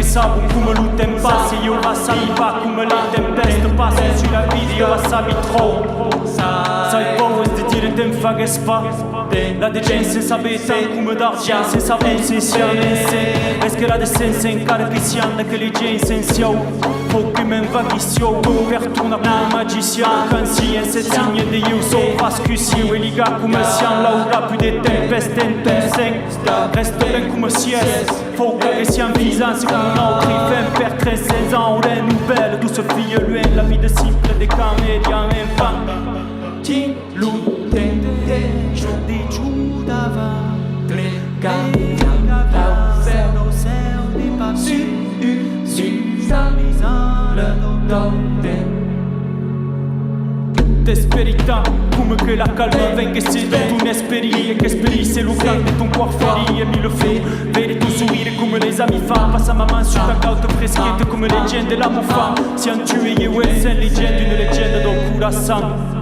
pensavo come lo tempasse. Io la saliva come la tempesta passa sulla vita, io la savi troppo. Sai poi di dire te fa che spa. La decenza sapete come d'argent, se sapete se siamo insieme. Est-ce que la décence è in cara che si anda che le gente sensio. Faut que même va question, per tourna pour magicien. Conscience è signe di io so pascusio. E liga come siamo l'aura più di tempeste in tempeste. Reste ben come si è. Faut que siamo visants come un autre. Il fait per 13 ans, on est nouvelle. Douce fille, lui la vie de simple des comédiens enfants. Ti l'utente, giù di giù davanti. T'espérita come che la calma venga se tu ne speri e che speri se lo cante ton cuore ferì e mi lo fai vedi tu sourire come les amis fa passa ma man su ta cauta freschetta come leggende l'amour fa siamo tu e io e sei leggenda una leggenda del corazon.